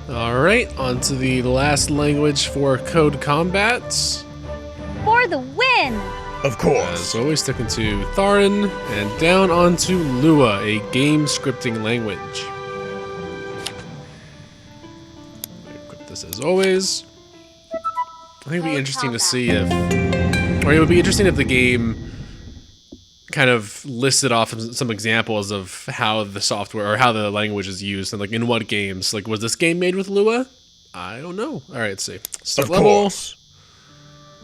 Alright, on to the last language for Code Combat. For the win! Of course. As always, sticking to Tharin, and down onto Lua, a game scripting language. Equip this as always. I think it'd be interesting to see if, or it would be interesting if the game kind of listed off some examples of how the software or how the language is used, and like in what games. Like, was this game made with Lua? I don't know. All right, let's see. Start level. Course.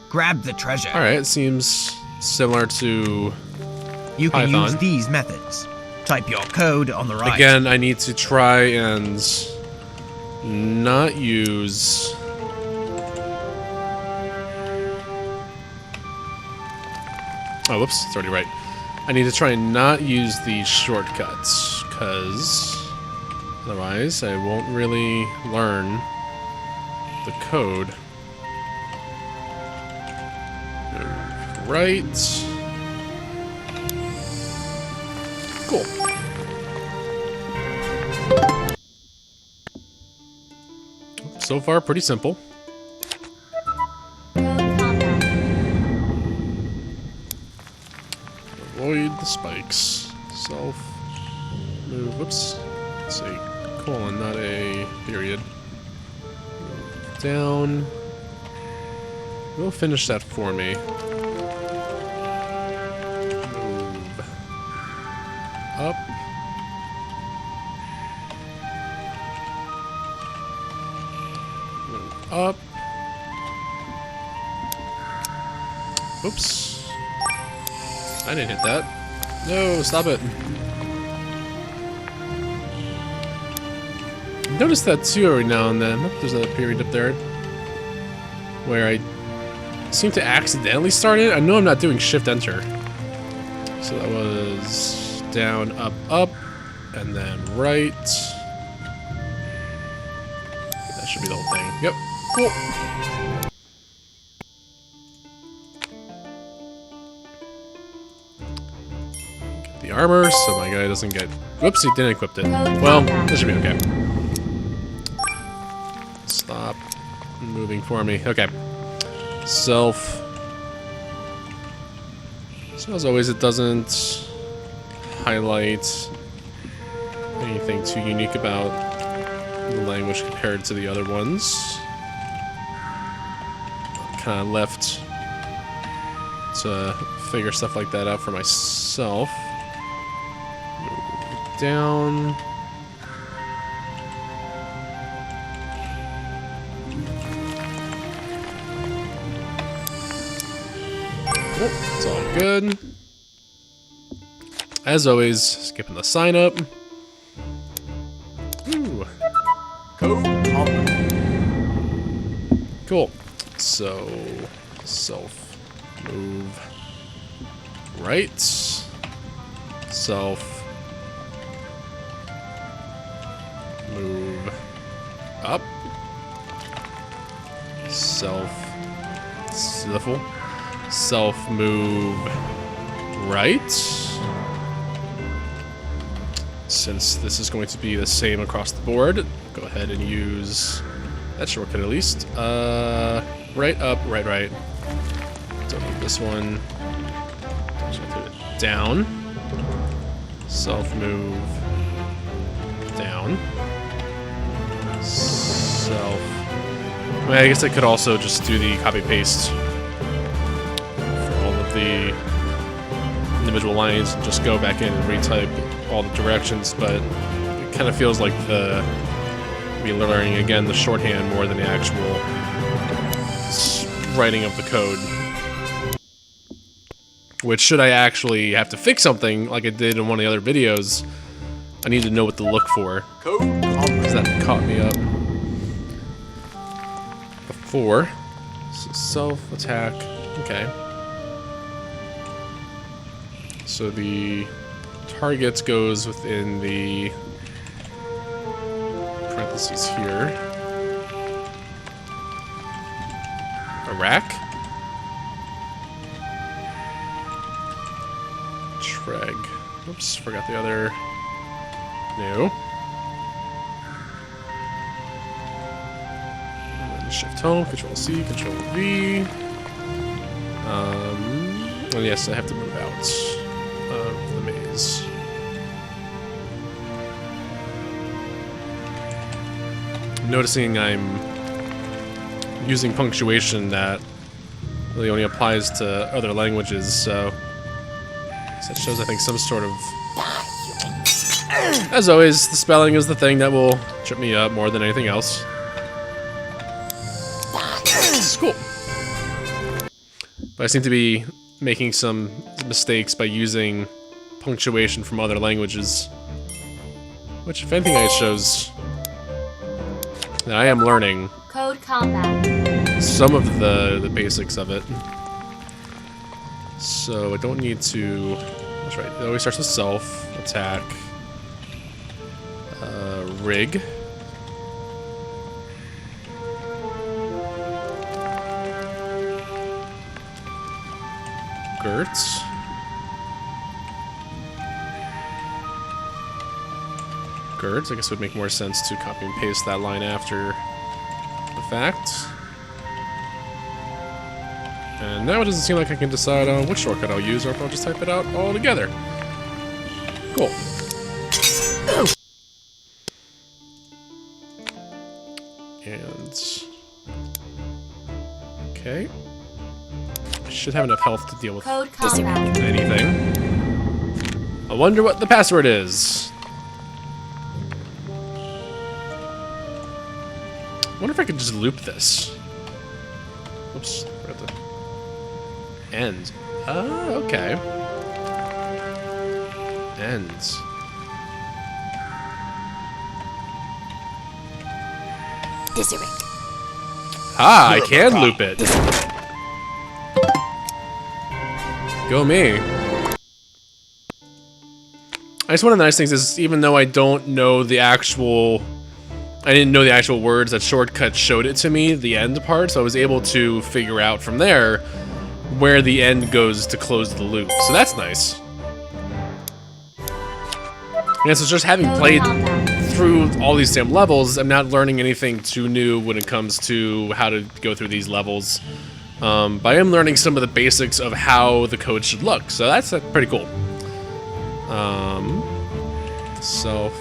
Grab the treasure. All right, it seems similar to You can Python. use these methods. Type your code on the right. Again, I need to try and not use. Oh, whoops, it's already right. I need to try and not use these shortcuts, because otherwise I won't really learn the code. Right. Cool. So far, pretty simple. Avoid the spikes. Self. Move. Whoops. Let's say colon, not a period. Move down. We'll finish that for me. Move up. Move up. Oops. I didn't hit that. No, stop it. Notice that too every now and then. There's a period up there where I seem to accidentally start it. I know I'm not doing Shift Enter. So that was down, up, up, and then right. That should be the whole thing. Yep. Cool. Get the armor so my guy doesn't get. Whoops, he didn't equip it. Well, this should be okay. Stop moving for me. Okay. Self. So as always, it doesn't highlight anything too unique about the language compared to the other ones. Kind of left to figure stuff like that out for myself. Move down. Oh, it's all good. As always, skipping the sign up. Ooh. Cool. So, self move right. Self move up. Self sniffle. Self move right. Since this is going to be the same across the board, go ahead and use that shortcut at least. Right, up, right, right. Don't need this one. Down. Self move down. Self. I mean, I guess I could also just do the copy paste for all of the individual lines and just go back in and retype all the directions, but it kind of feels like me learning again the shorthand more than the actual writing of the code. Which, should I actually have to fix something like I did in one of the other videos, I need to know what to look for. Because that caught me up before. So self-attack. Okay. So the target goes within the parentheses here. A rack. Treg. Oops, forgot the other. No. Shift home, Control C, Control V. And yes, I have to move out of the maze. I'm noticing I'm using punctuation that really only applies to other languages, so that shows, I think, some sort of... As always, the spelling is the thing that will trip me up more than anything else. It's cool. But I seem to be making some mistakes by using punctuation from other languages. Which, if anything, it shows that I am learning Code Combat. some of the basics of it. So I don't need to... That's right, it always starts with self, attack, rig. Gertz. Gertz, I guess it would make more sense to copy and paste that line after the fact. And now it doesn't seem like I can decide on which shortcut I'll use or if I'll just type it out all together. Cool. And... Okay. I should have enough health to deal with Code Combat. anything. I wonder what the password is. I wonder if I could just loop this. Oops, we're at the end. Oh, okay. Ends. Ah, I can loop it. Go me. I guess one of the nice things is, even though I don't know the actual... I didn't know the actual words, that shortcut showed it to me, the end part, so I was able to figure out from there where the end goes to close the loop. So that's nice. And so just having played through all these same levels, I'm not learning anything too new when it comes to how to go through these levels. But I am learning some of the basics of how the code should look, so that's pretty cool. Self,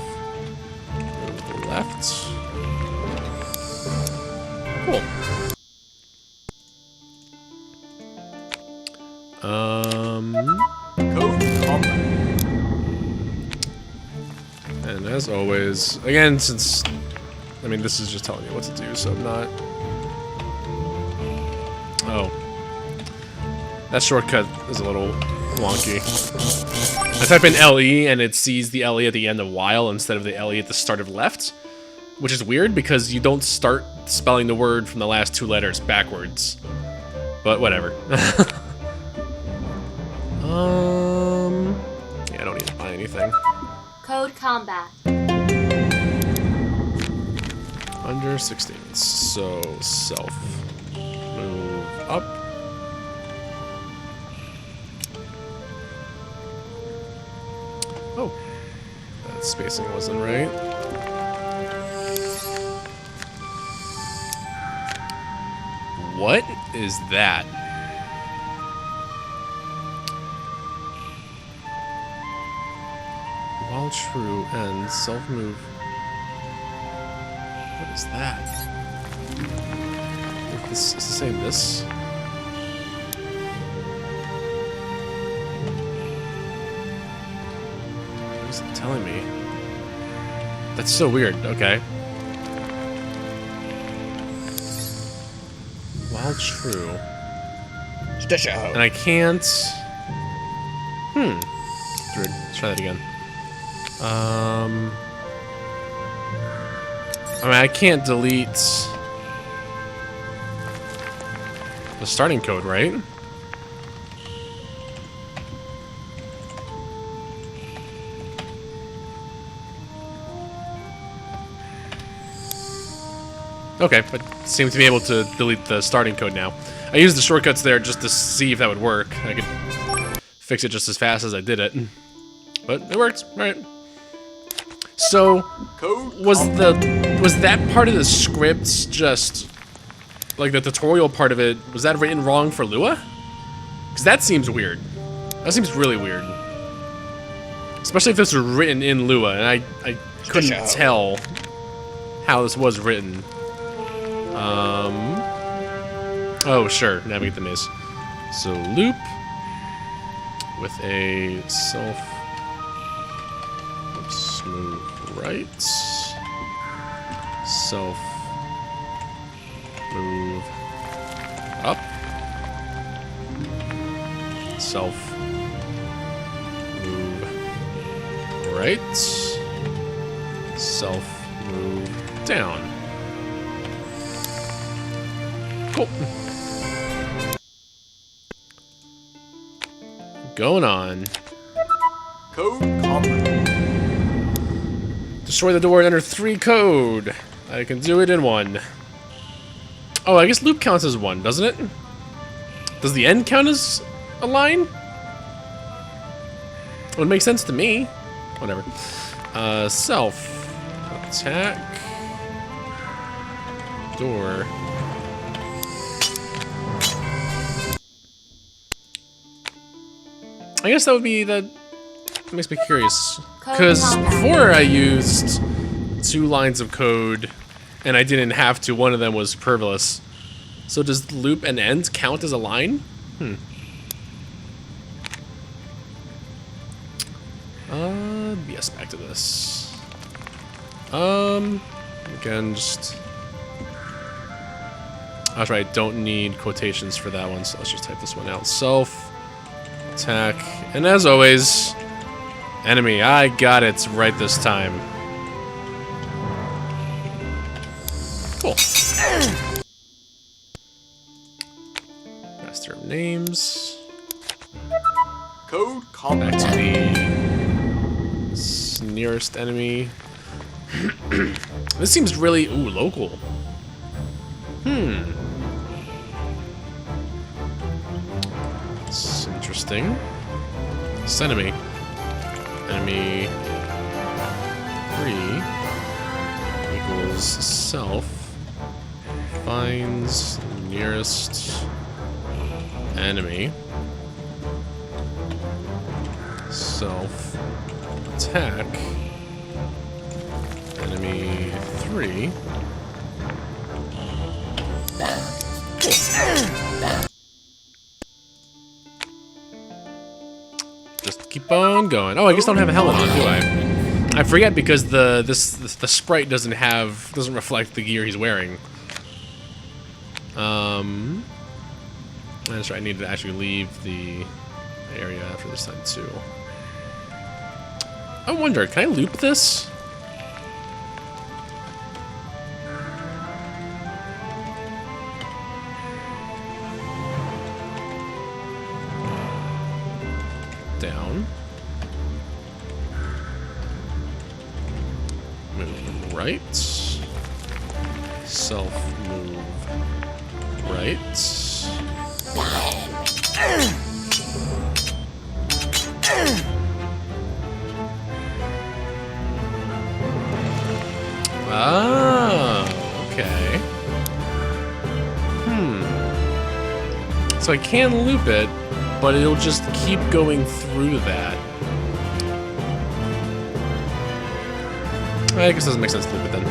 left. Cool. Code Combat. And as always, again, since, I mean, this is just telling me what to do, so I'm not... Oh. That shortcut is a little wonky. I type in LE and it sees the LE at the end of while instead of the LE at the start of left, which is weird because you don't start spelling the word from the last two letters backwards. But whatever. Yeah, I don't need to buy anything. Code Combat. Under 16, so self. Move up. Oh, that spacing wasn't right. What is that? While true and self move. What is that? I think this is the same this. What is it telling me? That's so weird. Okay. While true. And I can't... Let's try that again. I mean, I can't delete the starting code, right? Okay, but seem to be able to delete the starting code now. I used the shortcuts there just to see if that would work. I could fix it just as fast as I did it. But it works, right? So, was that part of the script just like the tutorial part of it, was that written wrong for Lua? Because that seems weird. That seems really weird. Especially if this was written in Lua, and I couldn't tell how this was written. Oh, sure, navigate the maze. So loop with a self. Oops, move right. Self. Move up. Self. Move right. Self. Move down. Cool. Going on. Code combat. Destroy the door in under 3 code. I can do it in 1. Oh, I guess loop counts as 1, doesn't it? Does the end count as a line? It would make sense to me. Whatever. Self. Attack. Door. I guess that would be that. Makes me curious. Because before I used 2 lines of code and I didn't have to, one of them was superfluous. So does loop and end count as a line? Yes, back to this. Again, just. That's right, don't need quotations for that one, so let's just type this one out. Self. Attack. And as always, enemy. I got it right this time. Cool. Master of names. Code combat. Back to the nearest enemy. This seems really local. It's interesting. This enemy. Enemy 3 equals self finds nearest enemy. Self attack enemy 3. Just keep on going. Oh, I guess I don't have a helmet on, do I? I forget because the sprite doesn't reflect the gear he's wearing. That's right. I need to actually leave the area after this time too. I wonder, can I loop this? Down. Move right. Self move right. Ah, okay. So I can loop it, but it'll just keep going through that. I guess it doesn't make sense to loop it then.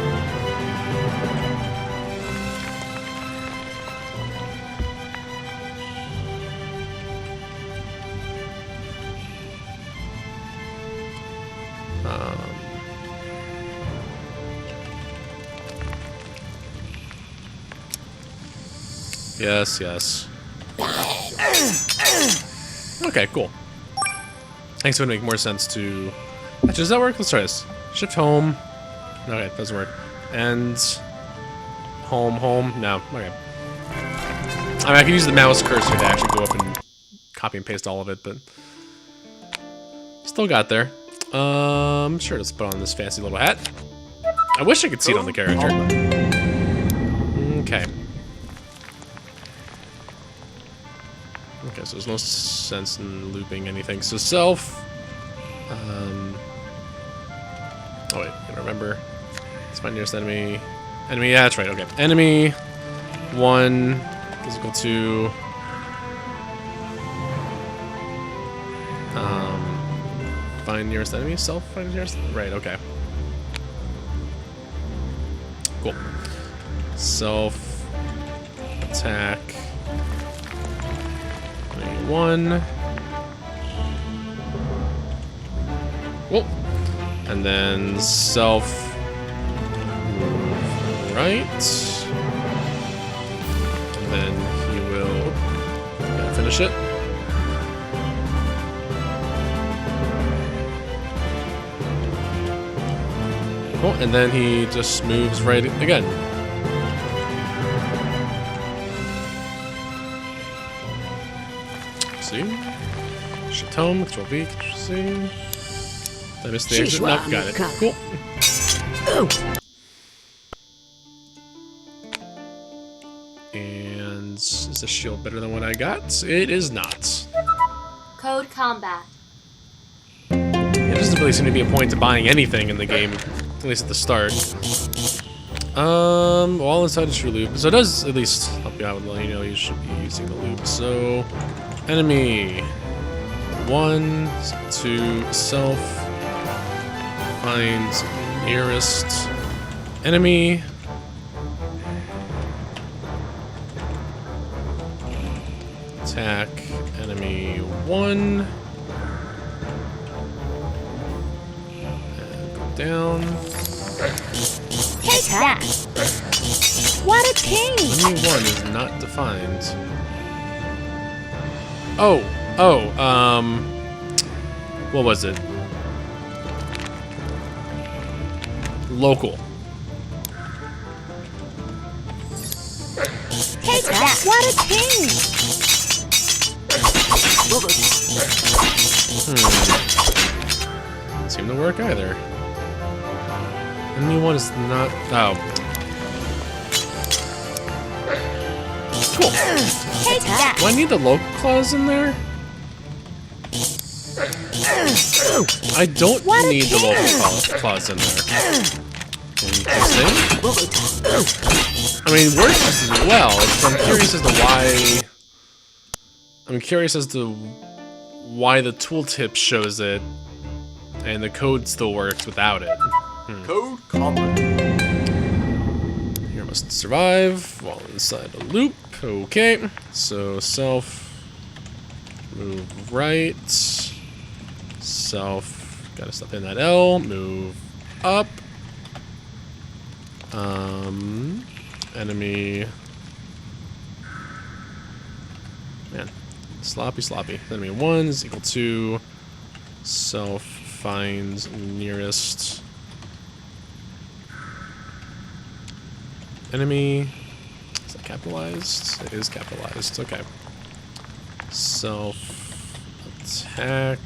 Yes, yes. Okay, cool. Thanks, it would make more sense to... Actually, does that work? Let's try this. Shift home. Okay, doesn't work. And... Home, home. No, okay. I mean, I can use the mouse cursor to actually go up and copy and paste all of it, but... Still got there. Sure, let's put on this fancy little hat. I wish I could see it on the character. Okay. Okay, so there's no sense in looping anything. So self... oh wait, I gotta remember. It's my nearest enemy. Enemy, yeah, that's right, okay. Enemy... 1 is equal to find nearest enemy, self find nearest, right, okay. Cool. Self attack 1. Cool. And then self move right. And then he will finish it. Cool. And then he just moves right again. See? Shift home, Control V, Control C. Did I miss the exit? Nope, got it. Cool. And is the shield better than what I got? It is not. Code Combat. It doesn't really seem to be a point to buying anything in the game, at least at the start. All inside is true loop, so it does at least help you out with letting you know you should be using the loop. So, enemy 1, 2, self, find nearest enemy. Attack enemy 1. And go down. Take that! What a change! Enemy 1 is not defined. What was it? Local. Take that! What a change! Doesn't seem to work either. Enemy 1 is not. Oh. Cool. Take that! Do I need the local clause in there? I don't need the local clause in there. Interesting. I mean, it works just as well. So I'm curious as to why. I'm curious as to why the tooltip shows it, and the code still works without it. Code Combat. Here must survive while inside a loop. Okay, so self move right. Self gotta step in that L. Move up. Enemy. Man, sloppy. Enemy 1 is equal to self finds nearest enemy. Is that capitalized? It is capitalized. Okay. Self attack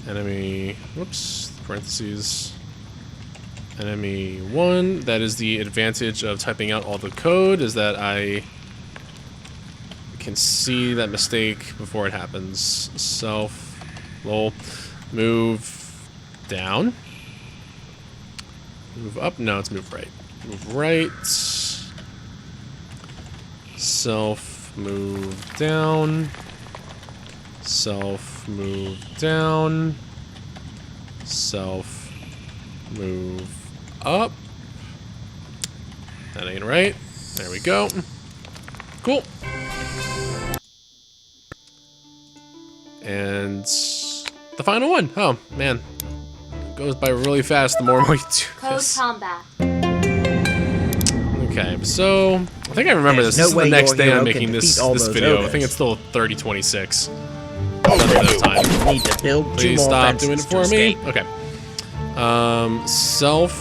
enemy. Whoops. Parentheses. Enemy 1. That is the advantage of typing out all the code, is that I can see that mistake before it happens. Self lol move down. Move up? No, it's move right. Move right. Self move down. Self move down. Self move up. That ain't right. There we go. Cool. And the final one. Oh, man. It goes by really fast the more we do Code this. Combat. Okay, so I think I remember this. There's This no is the way next your day hero I'm can making this defeat all those video. I ogres. think it's still 3026. Oh, Time. need to build two Please more stop doing it fences to for me. escape. Okay. Self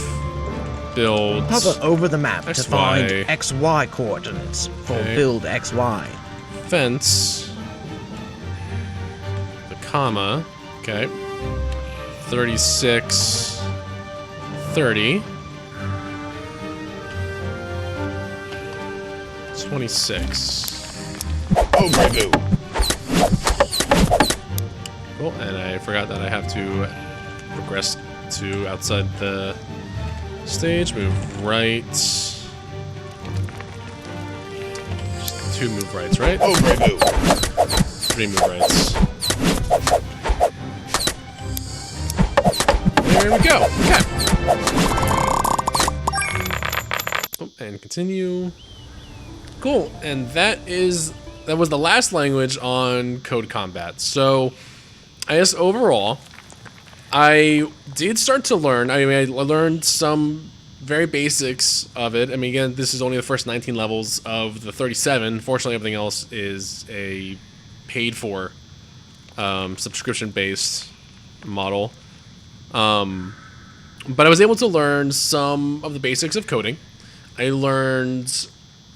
build. Hover over the map to XY. find XY coordinates for Okay. build XY. Fence. The comma. Okay. 36. 30. 26. Cool, and I forgot that I have to progress to outside the stage. Move right. 2 move rights, right? Oh, great move. 3 move rights. There we go. Okay. Oh, and continue. Cool. And that was the last language on Code Combat. So, I guess overall, I did start to learn. I mean, I learned some very basics of it. I mean, again, this is only the first 19 levels of the 37. Fortunately, everything else is a paid-for, subscription-based model. But I was able to learn some of the basics of coding. I learned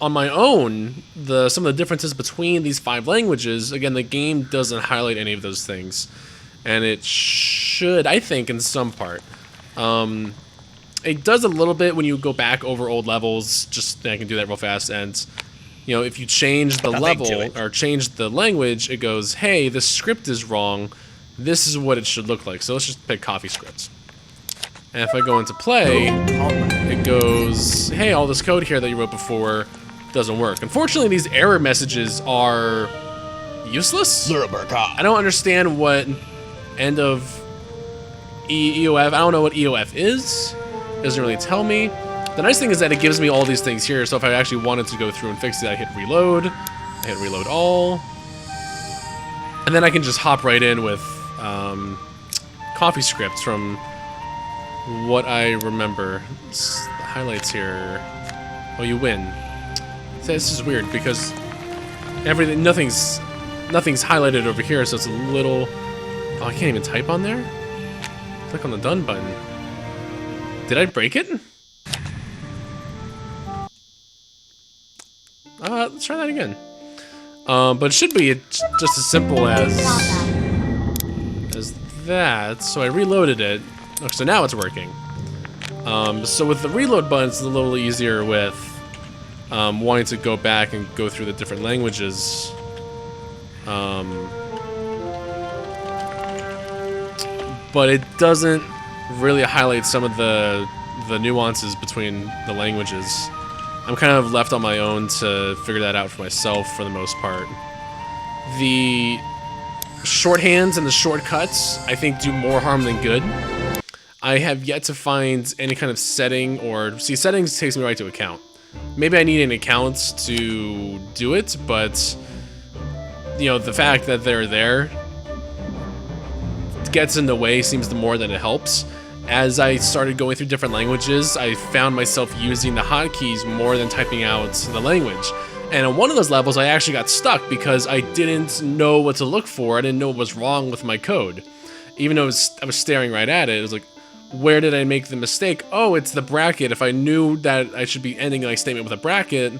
on my own some of the differences between these 5 languages. Again, the game doesn't highlight any of those things, and it should, I think, in some part. It does a little bit when you go back over old levels. Just I can do that real fast. And you know, if you change the level or change the language, it goes, "Hey, this script is wrong. This is what it should look like." So let's just pick CoffeeScript. And if I go into play, it goes, "Hey, all this code here that you wrote before doesn't work." Unfortunately, these error messages are useless. I don't understand what end of EOF. I don't know what EOF is. It doesn't really tell me. The nice thing is that it gives me all these things here. So if I actually wanted to go through and fix it, I hit reload. I hit reload all. And then I can just hop right in with CoffeeScript from what I remember. The highlights here. Oh, you win. This is weird because nothing's highlighted over here, so it's a little. Oh, I can't even type on there. Click on the done button. Did I break it? Let's try that again. But it should be just as simple as that. So I reloaded it. Oh, so now it's working. So with the reload button, it's a little easier with wanting to go back and go through the different languages. But it doesn't really highlight some of the nuances between the languages. I'm kind of left on my own to figure that out for myself for the most part. The shorthands and the shortcuts, I think, do more harm than good. I have yet to find any kind of setting or... See, settings takes me right to account. Maybe I need an account to do it, but... You know, the fact that they're there gets in the way seems the more that it helps. As I started going through different languages, I found myself using the hotkeys more than typing out the language. And on one of those levels, I actually got stuck because I didn't know what to look for. I didn't know what was wrong with my code. Even though I was staring right at it, it was like, where did I make the mistake? Oh, it's the bracket. If I knew that I should be ending my statement with a bracket,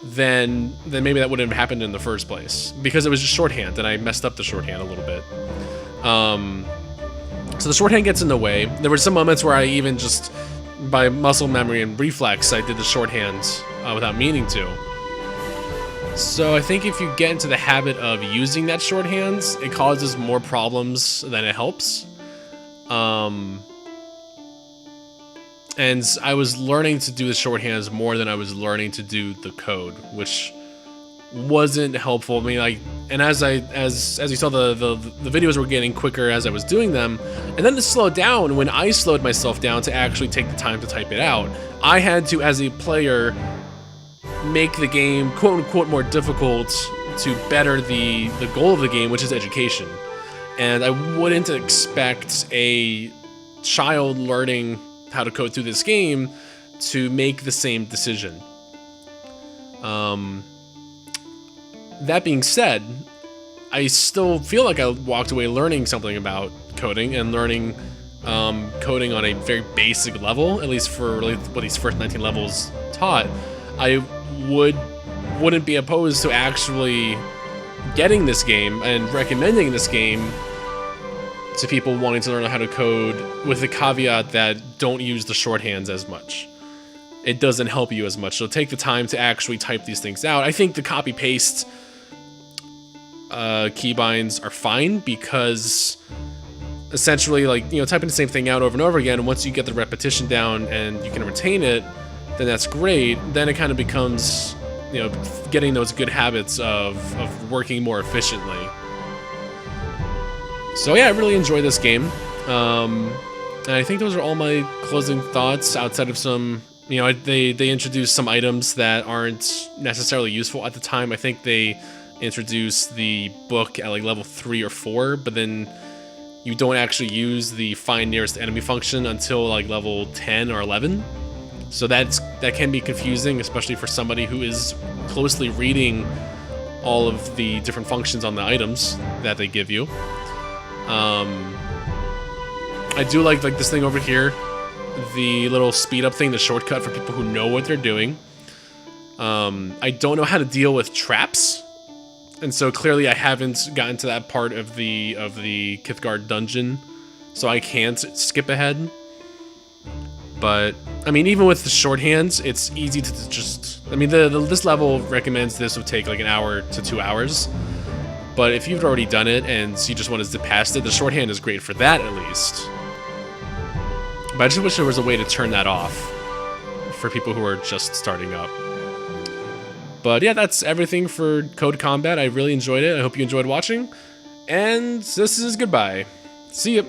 then maybe that wouldn't have happened in the first place. Because it was just shorthand, and I messed up the shorthand a little bit. So the shorthand gets in the way. There were some moments where I even just, by muscle memory and reflex, I did the shorthand without meaning to. So I think if you get into the habit of using that shorthand, it causes more problems than it helps. And I was learning to do the shorthands more than I was learning to do the code, which wasn't helpful. I mean, like, and as you saw, the videos were getting quicker as I was doing them, and then to slow down when I slowed myself down to actually take the time to type it out, I had to, as a player, make the game quote unquote more difficult to better the goal of the game, which is education. And I wouldn't expect a child learning how to code through this game to make the same decision. That being said, I still feel like I walked away learning something about coding and learning coding on a very basic level, at least for really what these first 19 levels taught. I wouldn't be opposed to actually getting this game and recommending this game to people wanting to learn how to code, with the caveat that don't use the shorthands as much. It doesn't help you as much, so take the time to actually type these things out. I think the copy-paste keybinds are fine because essentially, like, you know, typing the same thing out over and over again, once you get the repetition down and you can retain it, then that's great. Then it kind of becomes you know, getting those good habits of working more efficiently. So yeah, I really enjoy this game. And I think those are all my closing thoughts outside of some, you know, they introduced some items that aren't necessarily useful at the time. I think they introduced the book at like level 3 or 4, but then you don't actually use the find nearest enemy function until like level 10 or 11. So that can be confusing, especially for somebody who is closely reading all of the different functions on the items that they give you. I do like this thing over here, the little speed up thing, the shortcut for people who know what they're doing. I don't know how to deal with traps, and so clearly I haven't gotten to that part of the Kithgard dungeon, so I can't skip ahead. But I mean, even with the shorthands, it's easy to just. I mean, this level recommends this would take like an hour to 2 hours. But if you've already done it and you just want to zip past it, the shorthand is great for that at least. But I just wish there was a way to turn that off for people who are just starting up. But yeah, that's everything for Code Combat. I really enjoyed it. I hope you enjoyed watching. And this is goodbye. See ya.